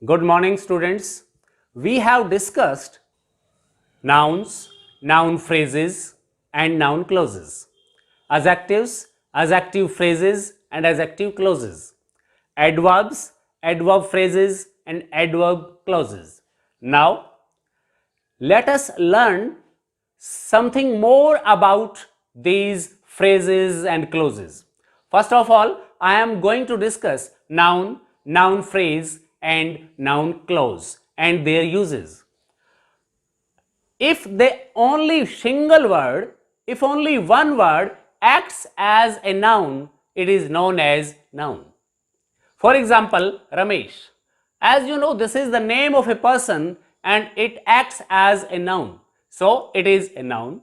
Good morning, students. We have discussed nouns, noun phrases, and noun clauses, adjectives, adjective phrases, and adjective clauses, adverbs, adverb phrases, and adverb clauses. Now, let us learn something more about these phrases and clauses. First of all, I am going to discuss noun, noun phrase, and noun clause and their uses. If only one word acts as a noun, it is known as noun. For example, Ramesh. As you know, this is the name of a person and it acts as a noun. So, it is a noun.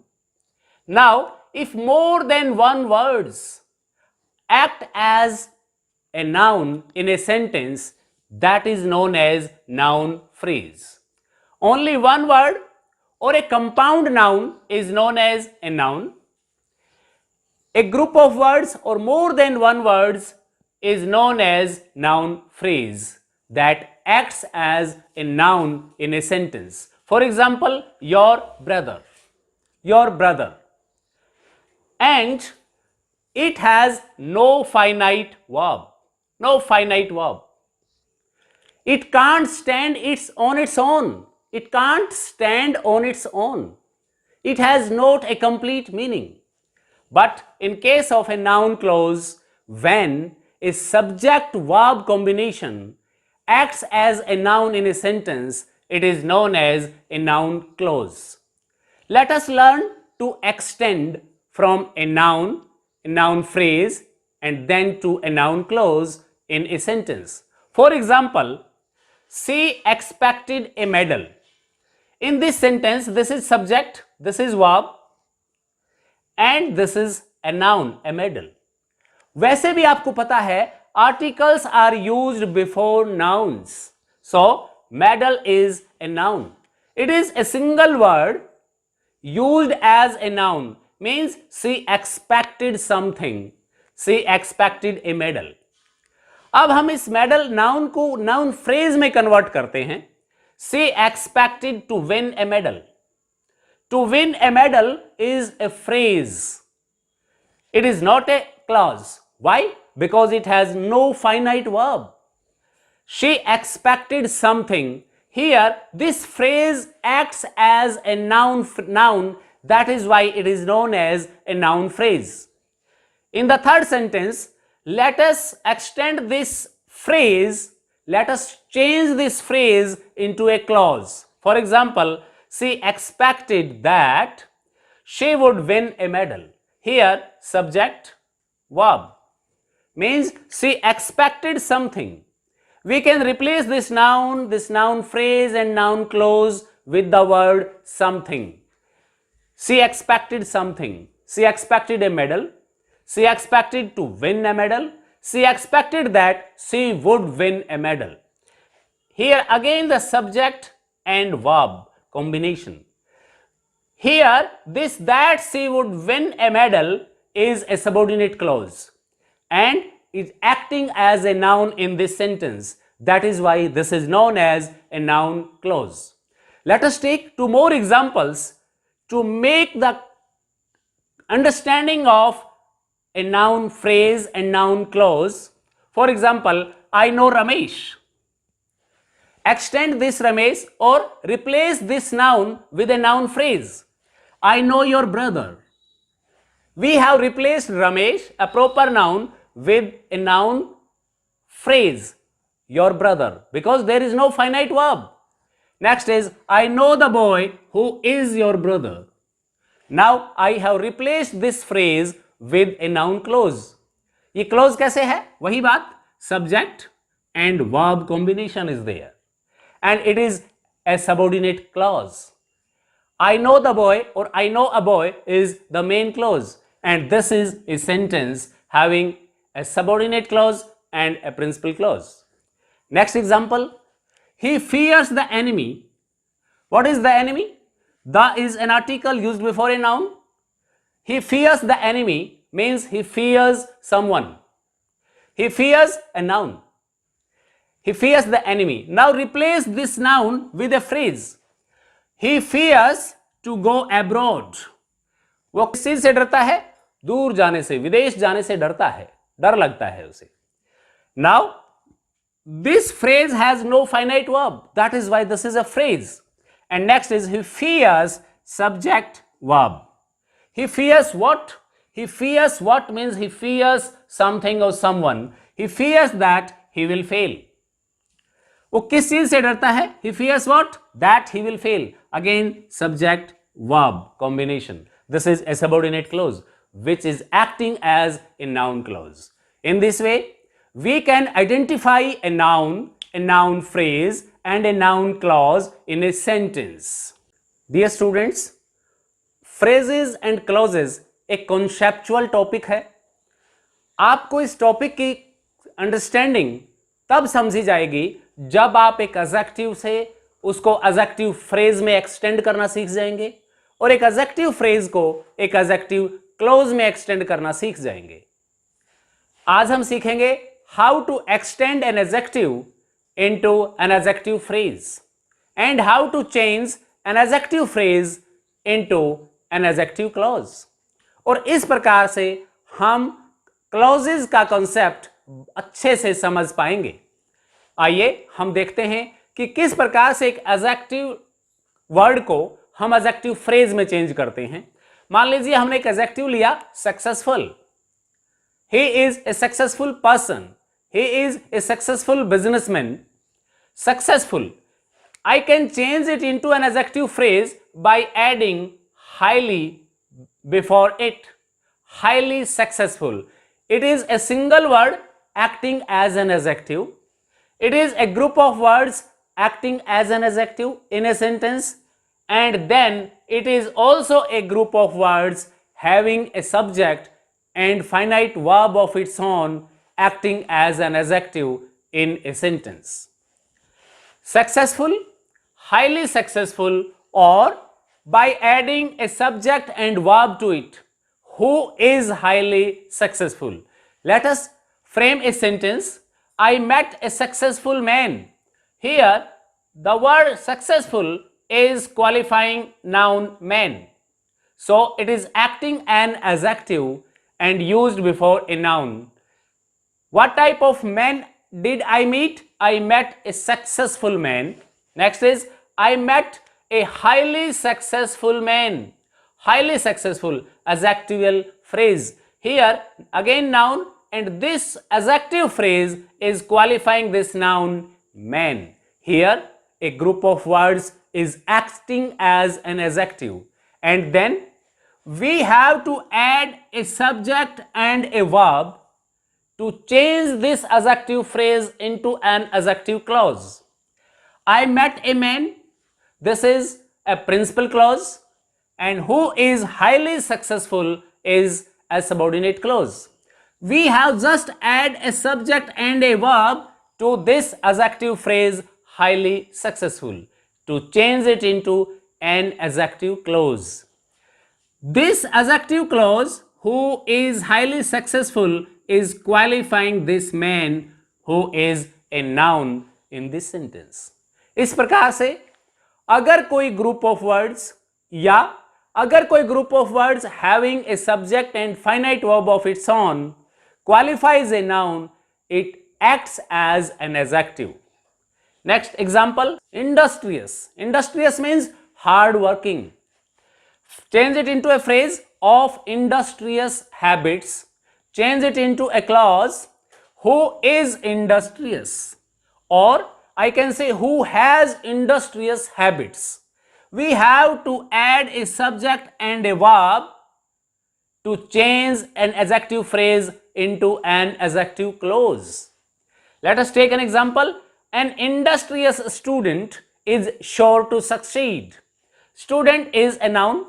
Now, if more than one words act as a noun in a sentence, that is known as noun phrase. Only one word or a compound noun is known as a noun. A group of words or more than one words is known as noun phrase that acts as a noun in a sentence. For example, your brother. And it has no finite verb. It can't stand on its own. It can't stand on its own. It has not a complete meaning. But in case of a noun clause, when a subject-verb combination acts as a noun in a sentence, it is known as a noun clause. Let us learn to extend from a noun phrase, and then to a noun clause in a sentence. For example, she expected a medal. In this sentence, this is subject, this is verb, and this is a noun, a medal. वैसे भी आपको पता है, articles are used before nouns. So, medal is a noun. It is a single word used as a noun. Means she expected something. She expected a medal. अब हम इस medal noun को noun phrase में convert करते हैं. She expected to win a medal. To win a medal is a phrase. It is not a clause. Why? Because it has no finite verb. She expected something. Here, this phrase acts as a noun. That is why it is known as a noun phrase. In the third sentence, let us extend this phrase. Let us change this phrase into a clause. For example, she expected that she would win a medal. Here, subject, verb. Means she expected something. We can replace this noun phrase and noun clause with the word something. She expected something. She expected a medal. She expected to win a medal. She expected that she would win a medal. Here again the subject and verb combination. Here this that she would win a medal is a subordinate clause and is acting as a noun in this sentence. That is why this is known as a noun clause. Let us take two more examples to make the understanding of a noun phrase and noun clause. For example, I know Ramesh. Extend this Ramesh or replace this noun with a noun phrase. I know your brother. We have replaced Ramesh, a proper noun, with a noun phrase, your brother, because there is no finite verb. Next is, I know the boy who is your brother. Now, I have replaced this phrase with a noun clause. ये clause कैसे है? वही बात, subject and verb combination is there. And it is a subordinate clause. I know the boy or I know a boy is the main clause. And this is a sentence having a subordinate clause and a principal clause. Next example, he fears the enemy. What is the enemy? The is an article used before a noun. He fears the enemy means he fears someone. He fears a noun. He fears the enemy. Now replace this noun with a phrase. He fears to go abroad. वो किस चीज से डरता है? दूर जाने से, विदेश जाने से डरता है, डर लगता है उसे. Now this phrase has no finite verb. That is why this is a phrase. And next is he fears subject verb. He fears what? He fears what means he fears something or someone. He fears that he will fail. वो किस चीज से डरता है? He fears what? That he will fail. Again, subject verb combination. This is a subordinate clause which is acting as a noun clause. In this way, we can identify a noun phrase and a noun clause in a sentence. Dear students, phrases and clauses एक conceptual topic है. आपको इस topic की understanding तब समझी जाएगी जब आप एक एडजेक्टिव से उसको एडजेक्टिव फ्रेज में एक्सटेंड करना सीख जाएंगे और एक एडजेक्टिव फ्रेज को एक एडजेक्टिव क्लोज में एक्सटेंड करना सीख जाएंगे. आज हम सीखेंगे how to extend an adjective into an adjective phrase and how to change an adjective phrase into an adjective clause. और इस प्रकार से हम क्लॉजेज का कॉन्सेप्ट अच्छे से समझ पाएंगे. आइए हम देखते हैं कि किस प्रकार से एक एडजेक्टिव वर्ड को हम एडजेक्टिव फ्रेज में चेंज करते हैं. मान लीजिए हमने एक एडजेक्टिव लिया successful. He is a successful person. He is a successful businessman. Successful. I can change it into an adjective phrase by adding highly before it. Highly successful. It is a single word acting as an adjective. It is a group of words acting as an adjective in a sentence, and then it is also a group of words having a subject and finite verb of its own acting as an adjective in a sentence. Successful, highly successful, or by adding a subject and verb to it. Who is highly successful? Let us frame a sentence. I met a successful man. Here, the word successful is qualifying noun man. So, it is acting an adjective and used before a noun. What type of man did I meet? I met a successful man. Next is, I met a highly successful man. Highly successful, adjectival phrase. Here, again noun, and this adjective phrase is qualifying this noun man. Here, a group of words is acting as an adjective, and then we have to add a subject and a verb to change this adjective phrase into an adjective clause. I met a man. This is a principal clause, and who is highly successful is a subordinate clause. We have just add a subject and a verb to this adjective phrase highly successful to change it into an adjective clause. This adjective clause, who is highly successful, is qualifying this man who is a noun in this sentence. इस प्रकार से अगर कोई group of words या अगर कोई group of words having a subject and finite verb of its own qualifies a noun, it acts as an adjective. Next example, industrious. Industrious means hard working. Change it into a phrase of industrious habits. Change it into a clause, who is industrious, or I can say who has industrious habits. We have to add a subject and a verb to change an adjective phrase into an adjective clause. Let us take an example. An industrious student is sure to succeed. Student is a noun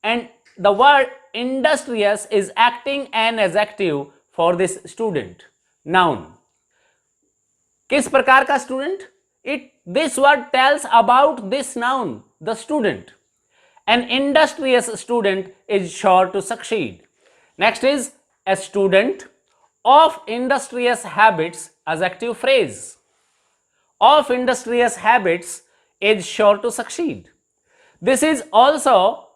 and the word industrious is acting an adjective for this student. Noun. किस प्रकार का student? This word tells about this noun, the student. An industrious student is sure to succeed. Next is a student of industrious habits, adjective phrase. of industrious habits is sure to succeed. This is also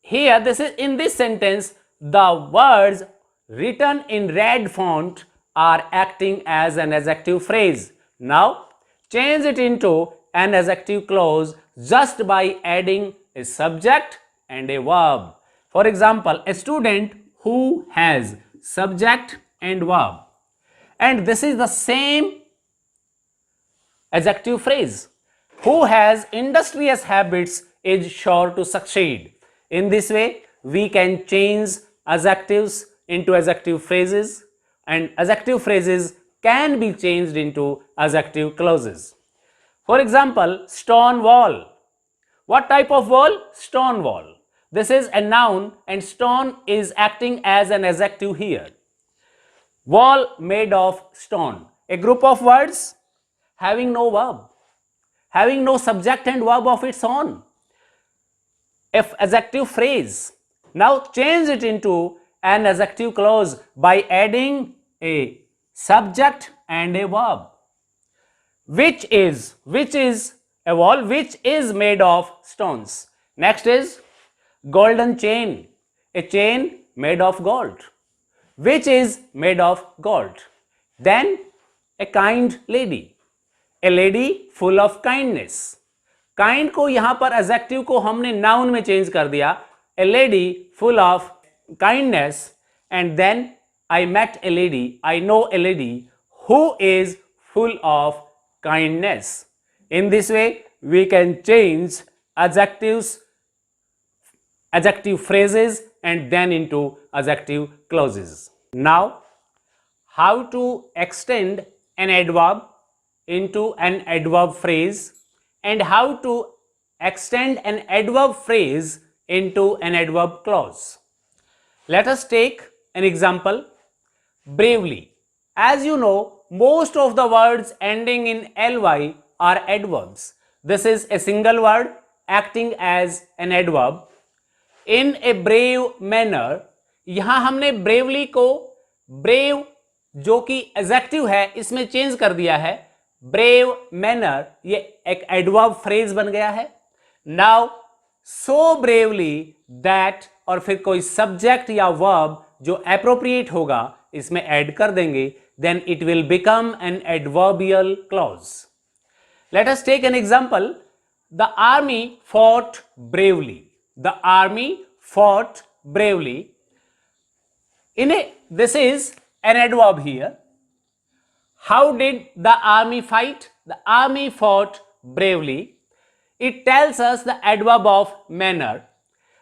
here, this is in this sentence, the words written in red font are acting as an adjective phrase. Now change it into an adjective clause just by adding a subject and a verb. For example, a student who has subject and verb, and this is the same adjective phrase. Who has industrious habits is sure to succeed. In this way, we can change adjectives into adjective phrases, and adjective phrases can be changed into adjective clauses. For example, stone wall. What type of wall? Stone wall. This is a noun and stone is acting as an adjective here. Wall made of stone. A group of words having no verb, having no subject and verb of its own. Adjective phrase. Now change it into an adjective clause by adding a subject and a verb. Which is a wall which is made of stones. Next is golden chain, a chain made of gold, which is made of gold. Then a kind lady, a lady full of kindness. Kind को यहां पर adjective को हमने noun में change कर दिया, a lady full of kindness, and then I met a lady, I know a lady who is full of kindness. In this way, we can change adjective phrases and then into adjective clauses. Now, how to extend an adverb into an adverb phrase and how to extend an adverb phrase into an adverb clause. Let us take an example. Bravely. As you know, most of the words ending in ly are adverbs. This is a single word acting as an adverb. In a brave manner, यहां हमने bravely को brave जो कि adjective है इसमें change कर दिया है. brave manner ये एक adverb phrase बन गया है. Now so bravely that और फिर कोई subject या verb जो appropriate होगा इसमें ऐड कर देंगे, then it will become an adverbial clause. Let us take an example. The army fought bravely. The army fought bravely. This is an adverb here. How did the army fight? The army fought bravely. It tells us the adverb of manner.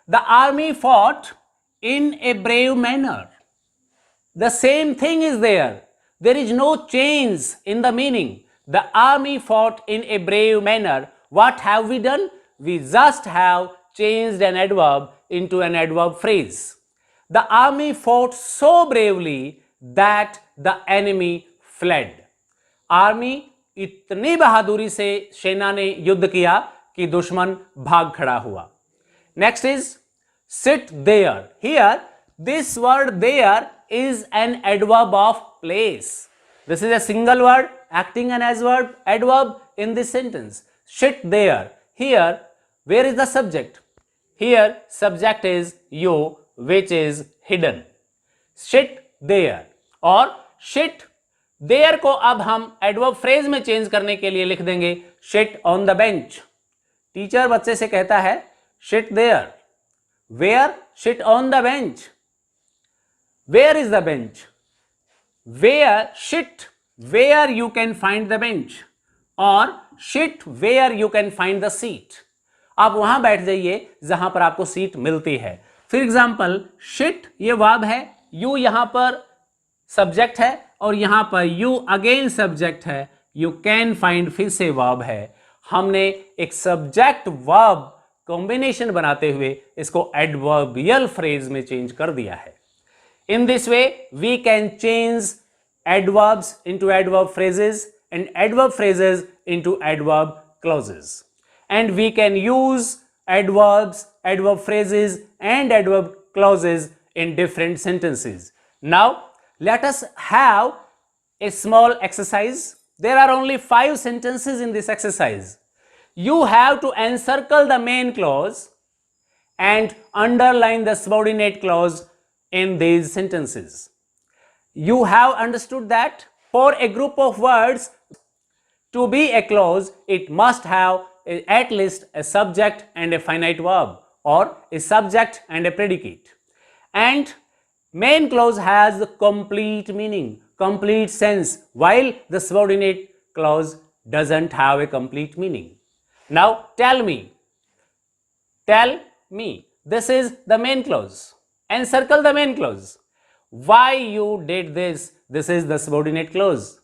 The army fought in a brave manner. The same thing is there. There is no change in the meaning. The army fought in a brave manner. What have we done? We just have changed an adverb into an adverb phrase. The army fought so bravely that the enemy fled. Army इतनी बहादुरी से सेना ने युद्ध किया कि दुश्मन भाग खड़ा हुआ. Next is sit there. Here, this word there is an adverb of place. This is a single word acting an adverb in this sentence. Sit there. Here, where is the subject? Here, subject is you, which is hidden. Sit there. और sit there को अब हम adverb phrase में change करने के लिए लिख देंगे sit on the bench. Teacher बच्चे से कहता है sit there. Where? Sit on the bench. Where is the bench? Where? Sit where you can find the bench, or sit where you can find the seat. आप वहां बैठ जाइए जहां पर आपको सीट मिलती है. फॉर एग्जाम्पल, sit ये वर्ब है, you यहां पर सब्जेक्ट है और यहां पर you अगेन सब्जेक्ट है, you can find फिर से वर्ब है. हमने एक सब्जेक्ट वर्ब कॉम्बिनेशन बनाते हुए इसको एडवर्बियल फ्रेज में चेंज कर दिया है. In this way, we can change adverbs into adverb phrases and adverb phrases into adverb clauses. And we can use adverbs, adverb phrases and adverb clauses in different sentences. Now, let us have a small exercise. There are only 5 sentences in this exercise. You have to encircle the main clause and underline the subordinate clause in these sentences. You have understood that for a group of words to be a clause, it must have at least a subject and a finite verb, or a subject and a predicate. And main clause has the complete meaning, complete sense, while the subordinate clause doesn't have a complete meaning. Now tell me, this is the main clause. Encircle the main clause. Why you did this? This is the subordinate clause.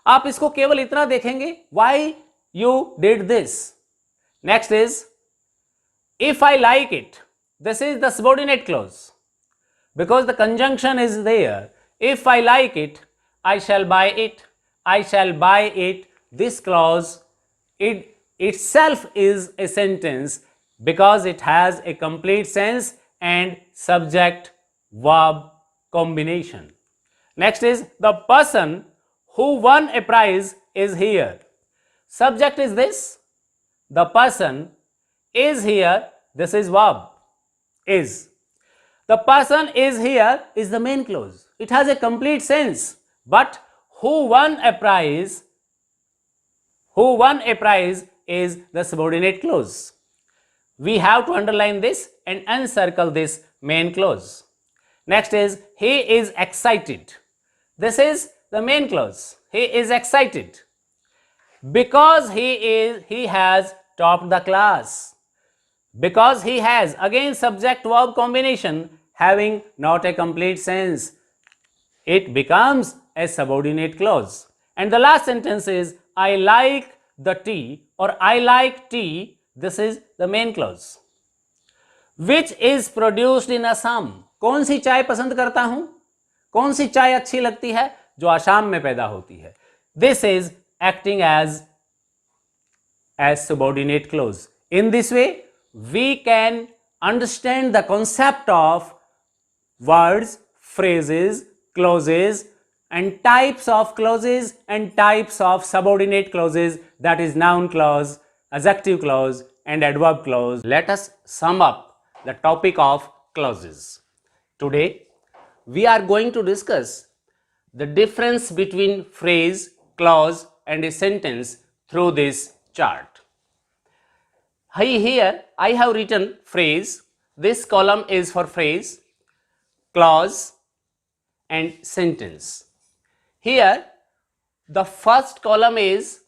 आप इसको केवल इतना देखेंगे, why you did this. Next is, if I like it. This is the subordinate clause because the conjunction is there. If I like it, I shall buy it. I shall buy it. This clause, it itself is a sentence because it has a complete sense and subject verb combination. Next is, the person who won a prize is here. Subject is this. The person is here. This is verb. Is. The person is here is the main clause. It has a complete sense. But who won a prize? Who won a prize is the subordinate clause. We have to underline this and encircle this main clause. Next is, he is excited. This is the main clause. He is excited because he has topped the class. Because he has, again subject verb combination having not a complete sense, it becomes a subordinate clause. And the last sentence is, I like the tea or I like tea. This is the main clause. Which is produced in Assam. कौन सी चाय पसंद करता हूं? कौन सी चाय अच्छी लगती है? जो असम में पैदा होती है. This is acting as subordinate clause. In this way, we can understand the concept of words, phrases, clauses, and types of clauses and types of subordinate clauses, that is noun clause, adjective clause, and adverb clause. Let us sum up the topic of clauses. Today, we are going to discuss the difference between phrase, clause, and a sentence through this chart. Here I have written phrase. This column is for phrase, clause, and sentence. Here the first column is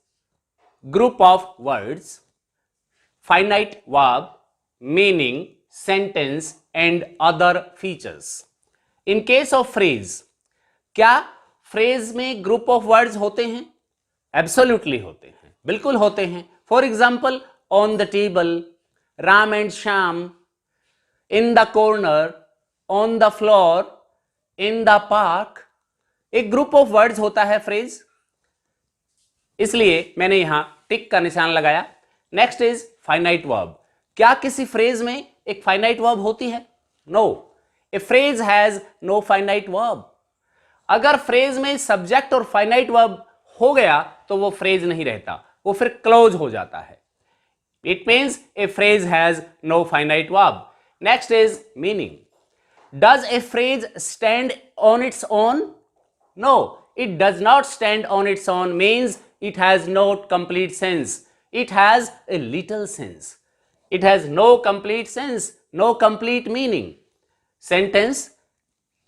group of words, finite verb, meaning, sentence, and other features. In case of phrase, क्या phrase में group of words होते हैं? Absolutely होते हैं, बिल्कुल होते हैं. For example, on the table, Ram and Shyam, in the corner, on the floor, in the park. एक group of words होता है phrase, इसलिए मैंने यहां टिक का निशान लगाया. Next is finite verb. क्या किसी phrase में एक finite verb होती है? No. A phrase has no finite verb. अगर phrase में subject और finite verb हो गया तो वो phrase नहीं रहता, वो फिर clause हो जाता है. It means a phrase has no finite verb. Next is meaning. Does a phrase stand on its own? No, it does not stand on its own, means it has no complete sense. It has a little sense. It has no complete sense, no complete meaning. Sentence.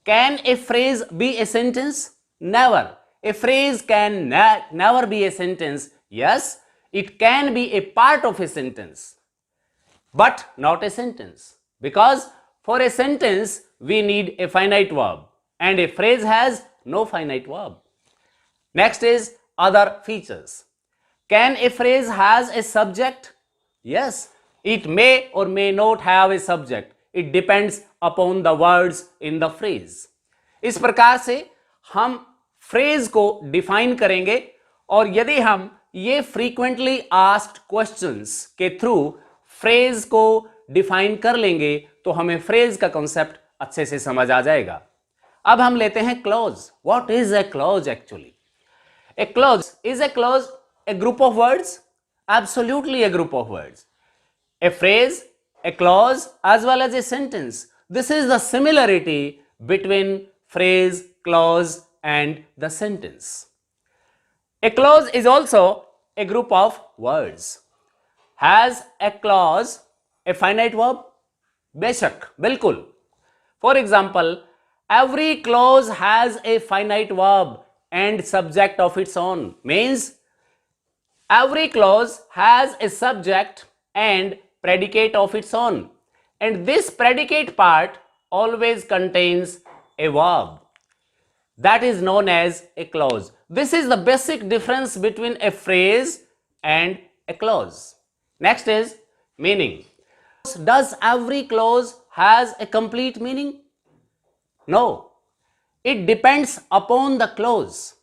Can a phrase be a sentence? Never. A phrase can never be a sentence. Yes, it can be a part of a sentence, but not a sentence, because for a sentence we need a finite verb and a phrase has no finite verb. Next is other features. Can a phrase has a subject? Yes, it may or may not have a subject. It depends upon the words in the phrase. इस प्रकार से हम phrase को define करेंगे, और यदि हम ये frequently asked questions के through phrase को define कर लेंगे तो हमें phrase का concept अच्छे से समझ आ जाएगा. अब हम लेते हैं clause. What is a clause actually? A clause, is a clause a group of words? Absolutely a group of words. A phrase, a clause as well as a sentence. This is the similarity between phrase, clause and the sentence. A clause is also a group of words. Has a clause a finite verb? बेशक, बिल्कुल. For example, every clause has a finite verb and subject of its own. Means every clause has a subject and predicate of its own. And this predicate part always contains a verb. That is known as a clause. This is the basic difference between a phrase and a clause. Next is meaning. Does every clause has a complete meaning? No. It depends upon the clause.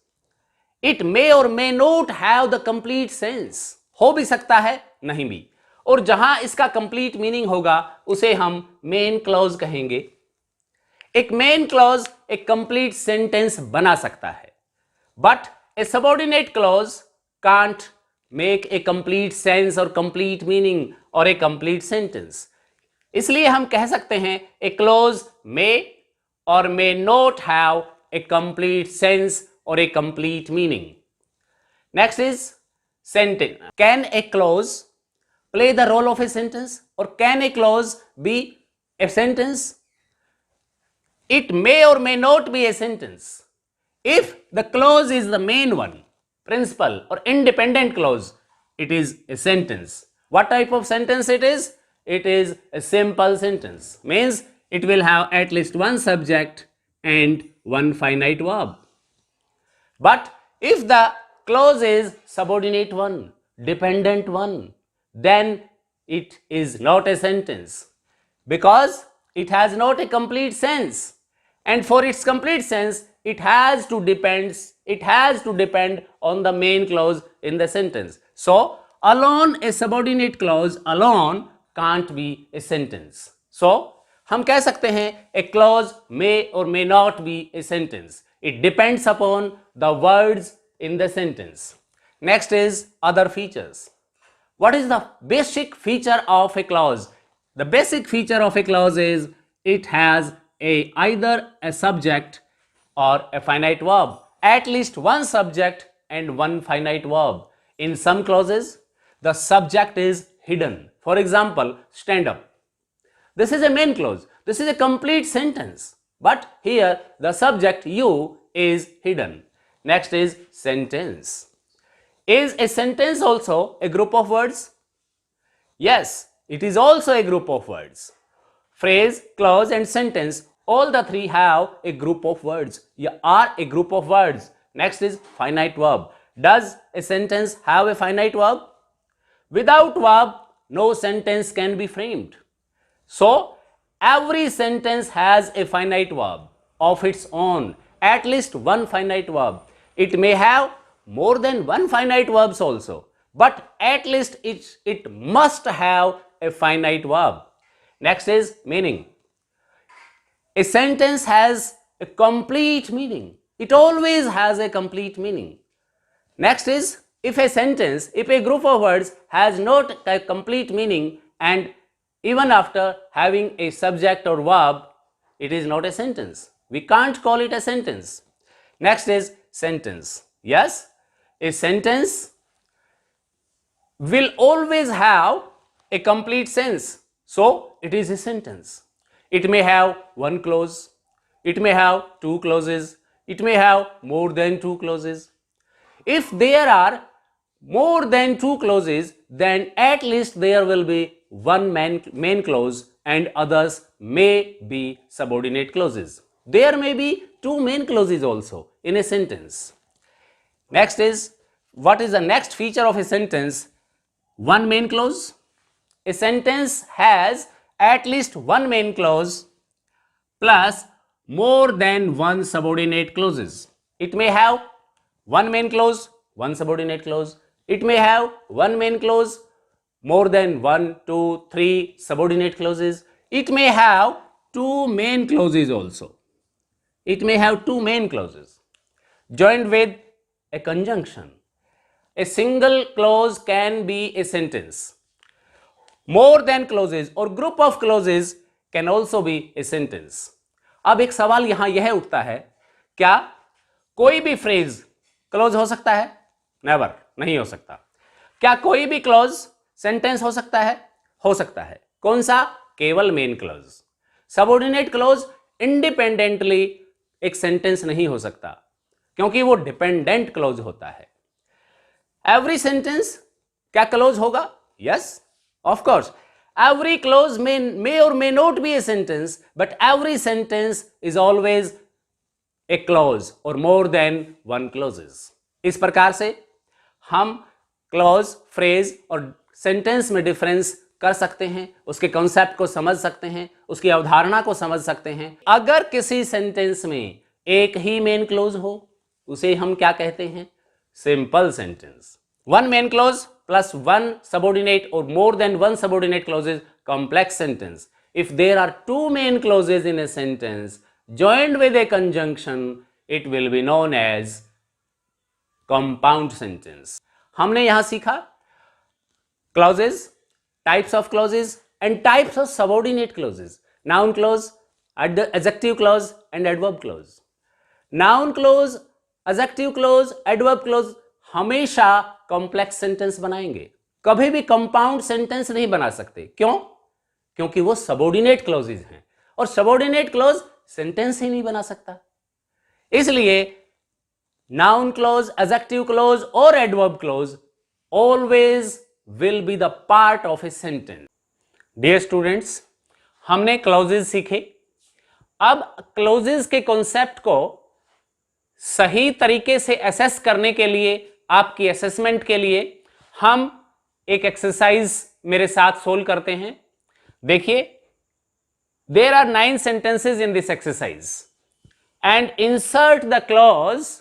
It may or may not have the complete sense. हो भी सकता है, नहीं भी. और जहां इसका complete meaning होगा उसे हम main clause कहेंगे. एक मेन क्लॉज एक कंप्लीट सेंटेंस बना सकता है, but A subordinate clause can't make a complete sense और कंप्लीट मीनिंग और ए कंप्लीट सेंटेंस. इसलिए हम कह सकते हैं ए clause may or may not have a complete sense or a complete meaning. Next is sentence. Can a clause play the role of a sentence or can a clause be a sentence? It may or may not be a sentence. If the clause is the main one, principal or independent clause, it is a sentence. What type of sentence it is? It is a simple sentence. Means it will have at least one subject and one finite verb. But if the clause is subordinate one, dependent one, then it is not a sentence because it has not a complete sense. And for its complete sense, it has to depend on the main clause in the sentence. So, alone a subordinate clause alone can't be a sentence. So, हम कह सकते हैं a clause may or may not be a sentence. It depends upon the words in the sentence. Next is other features. What is the basic feature of a clause? The basic feature of a clause is it has either a subject or a finite verb. At least one subject and one finite verb. In some clauses, the subject is hidden. For example, stand up. This is a main clause. This is a complete sentence. But here, the subject you is hidden. Next is sentence. Is a sentence also a group of words? Yes, it is also a group of words. Phrase, clause and sentence, all the three have a group of words. Are a group of words. Next is finite verb. Does a sentence have a finite verb? Without verb, no sentence can be framed. So, every sentence has a finite verb of its own. At least one finite verb. It may have more than one finite verbs also. But at least it must have a finite verb. Next is meaning. A sentence has a complete meaning. It always has a complete meaning. Next is if a group of words has not a complete meaning and even after having a subject or verb, it is not a sentence. We can't call it a sentence. Next is sentence. Yes, a sentence will always have a complete sense. So, it is a sentence. It may have one clause, it may have two clauses, it may have more than two clauses. If there are more than two clauses, then at least there will be one main clause and others may be subordinate clauses. There may be two main clauses also in a sentence. Next is, what is the next feature of a sentence? One main clause. A sentence has at least one main clause plus more than one subordinate clauses. It may have one main clause, one subordinate clause. It may have one main clause, more than 1, 2, 3 subordinate clauses. It may have two main clauses also. It may have two main clauses joined with a conjunction. A single clause can be a sentence. More than clauses or group of clauses can also be a sentence. अब एक सवाल यहां यह उठता है, क्या कोई भी फ्रेज क्लोज हो सकता है? नेवर, नहीं हो सकता। क्या कोई भी क्लॉज सेंटेंस हो सकता है? हो सकता है। कौन सा? केवल main clause. Subordinate clause independently एक सेंटेंस नहीं हो सकता, क्योंकि वो डिपेंडेंट क्लॉज होता है। एवरी सेंटेंस क्या क्लोज होगा? Yes, of course. Every close may or may not be a sentence, but every sentence is always a clause or more than one clauses. इस प्रकार से हम क्लॉज, फ्रेज और sentence में डिफरेंस कर सकते हैं, उसके कॉन्सेप्ट को समझ सकते हैं, उसकी अवधारणा को समझ सकते हैं। अगर किसी सेंटेंस में एक ही मेन क्लॉज हो, उसे हम क्या कहते हैं? Simple sentence. One main clause plus one subordinate or more than one subordinate clauses, complex sentence. If there are two main clauses in a sentence joined with a conjunction, it will be known as compound sentence. हमने यहां सीखा clauses, types of clauses and types of subordinate clauses. Noun clause, adjective clause and adverb clause. Noun clause, adjective clause, adverb clause हमेशा complex sentence बनाएंगे, कभी भी compound sentence नहीं बना सकते। क्यों? क्योंकि वो सबऑर्डिनेट क्लॉजेज हैं और सबऑर्डिनेट क्लॉज सेंटेंस ही नहीं बना सकता। इसलिए नाउन क्लॉज, एडजेक्टिव क्लॉज और adverb clause always will be the part of a sentence. Dear students, हमने क्लॉजेज सीखे। अब क्लॉजेज के कॉन्सेप्ट को सही तरीके से एसेस करने के लिए, आपकी असेसमेंट के लिए हम एक एक्सरसाइज मेरे साथ सोल्व करते हैं। देखिए, there are 9 sentences in this exercise and insert the clause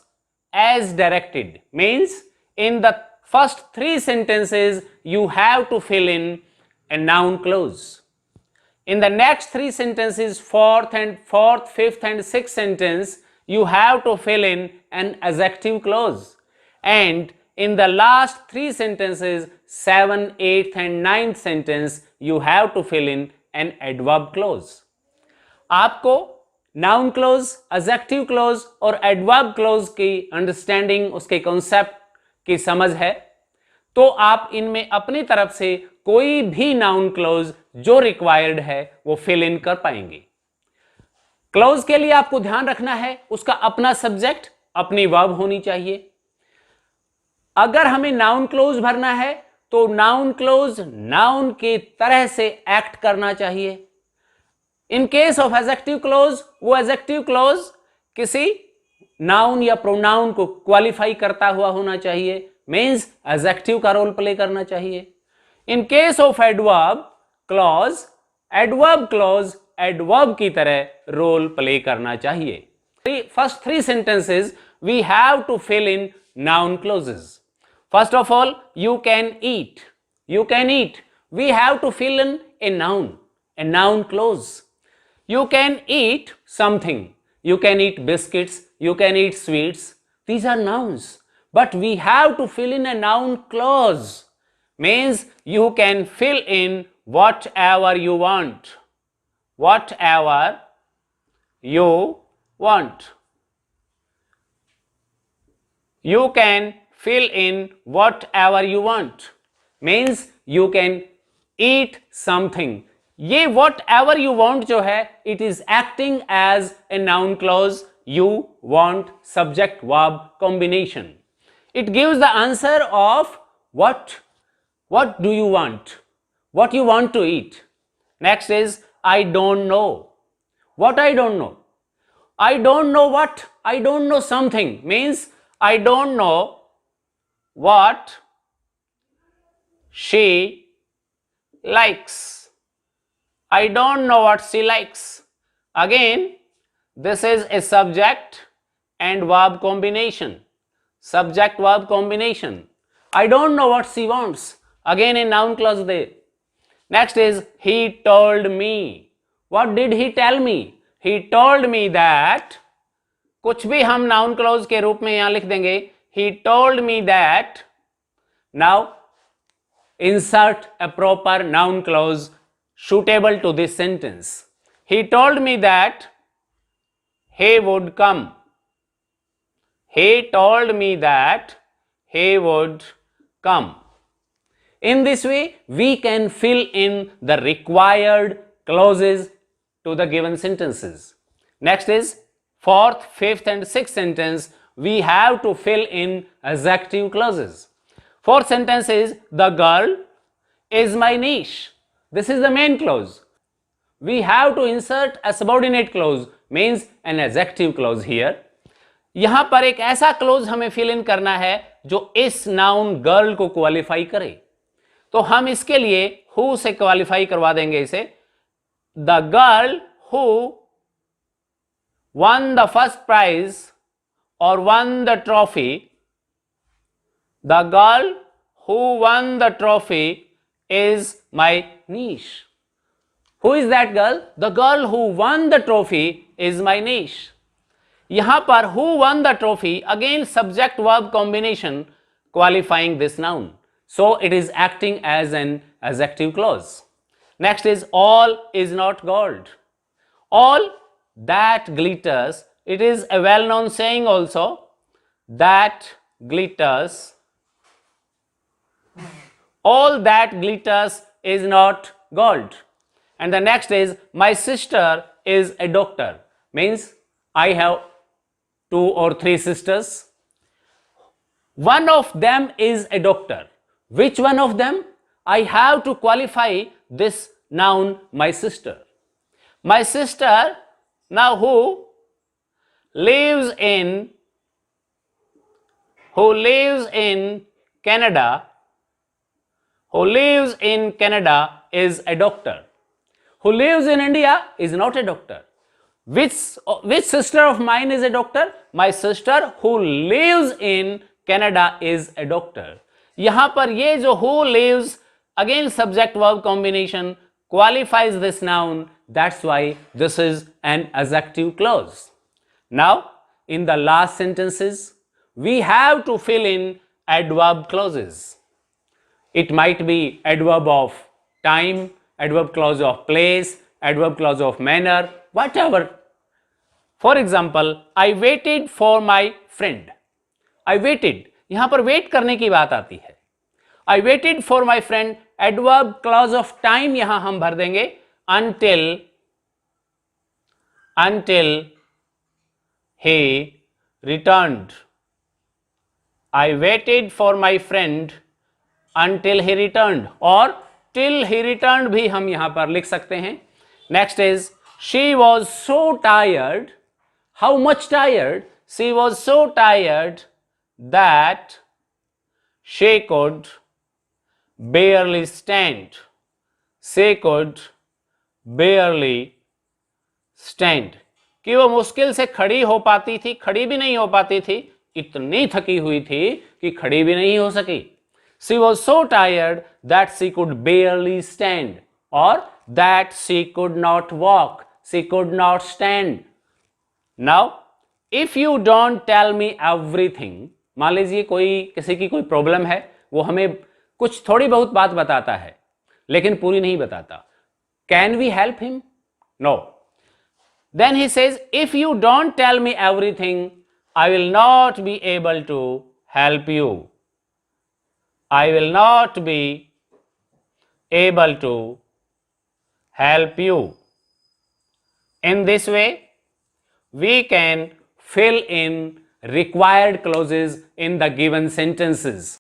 as directed. Means in the first 3 sentences you have to fill in a noun clause. In the next 3 sentences, 4th, 5th and 6th sentence, you have to fill in an adjective clause. And in the last 3 sentences, 7th, 8th and 9th sentence, you have to fill in an adverb clause. आपको noun clause, adjective clause और adverb clause की understanding, उसके concept की समझ है, तो आप इनमें अपनी तरफ से कोई भी noun clause जो रिक्वायर्ड है वो फिल इन कर पाएंगे। क्लॉज के लिए आपको ध्यान रखना है उसका अपना सब्जेक्ट, अपनी वर्ब होनी चाहिए। अगर हमें नाउन क्लोज भरना है तो नाउन क्लोज नाउन की तरह से एक्ट करना चाहिए। In case of adjective close, वो एडजेक्टिव क्लोज किसी नाउन या प्रोनाउन को क्वालिफाई करता हुआ होना चाहिए, मींस एडजेक्टिव का रोल प्ले करना चाहिए। In case of adverb clause, adverb clause adverb की तरह रोल प्ले करना चाहिए। First 3 sentences we have to fill in noun clauses. First of all, you can eat. You can eat. We have to fill in a noun clause. You can eat something. You can eat biscuits. You can eat sweets. These are nouns. But we have to fill in a noun clause. Means you can fill in whatever you want. Whatever you want. You can fill in whatever you want. Means you can eat something. ये whatever you want जो है, it is acting as a noun clause. You want subject verb combination. It gives the answer of what do you want, what you want to eat. Next is I don't know. What I don't know? I don't know what? I don't know something. Means I don't know what she likes. I don't know what she likes. Again, this is a subject and verb combination. Subject verb combination. I don't know what she wants. Again a noun clause there. Next is he told me. What did he tell me? He told me that, कुछ भी हम noun clause के रूप में यहां लिख देंगे। he told me that. Now insert a proper noun clause suitable to this sentence. He told me that he would come. He told me that he would come. In this way, we can fill in the required clauses to the given sentences. Next is fourth, fifth and sixth sentence. We have to fill in adjective clauses. Fourth sentence is, the girl is my niece. This is the main clause. We have to insert a subordinate clause, means an adjective clause here. यहां पर एक ऐसा close हमें fill in करना है जो इस noun girl को क्वालिफाई करे. तो हम इसके लिए हु से क्वालिफाई करवा देंगे इसे. The girl who won the first prize or won the trophy. The girl who won the trophy is my niece. Who is that girl? The girl who won the trophy is my niece. यहां पर who won the trophy, again subject verb combination qualifying this noun. So it is acting as an adjective clause. Next is all is not gold. All that glitters, it is a well-known saying also, that glitters, all that glitters is not gold. And the next is, my sister is a doctor, means I have 2 or 3 sisters. One of them is a doctor. Which one of them? I have to qualify this noun, my sister. My sister, now who lives in Canada, is a doctor. Who lives in India is not a doctor. Which sister of mine is a doctor? My sister who lives in Canada is a doctor. यहां पर ये जो who lives, again subject verb combination qualifies this noun. That's why this is an adjective clause. Now in the last sentences we have to fill in adverb clauses. It might be adverb of time, adverb clause of place, adverb clause of manner, whatever. For example, I waited for my friend. I waited, यहां पर wait करने की बात आती है. I waited for my friend, adverb clause of time यहां हम भर देंगे until he returned. I waited for my friend until he returned, or till he returned भी हम यहां पर लिख सकते हैं. Next is, she was so tired. How much tired? She was so tired that she could barely stand. She could barely stand. कि वो मुश्किल से खड़ी हो पाती थी, खड़ी भी नहीं हो पाती थी, इतनी थकी हुई थी कि खड़ी भी नहीं हो सकी. She was so tired that she could barely stand, or that she could not walk, she could not stand. Now, if you don't tell me everything, मान लीजिए किसी की कोई प्रॉब्लम है, वो हमें कुछ थोड़ी बहुत बात बताता है लेकिन पूरी नहीं बताता. Can we help him? No. Then he says, if you don't tell me everything, I will not be able to help you. I will not be able to help you. In this way, we can fill in required clauses in the given sentences.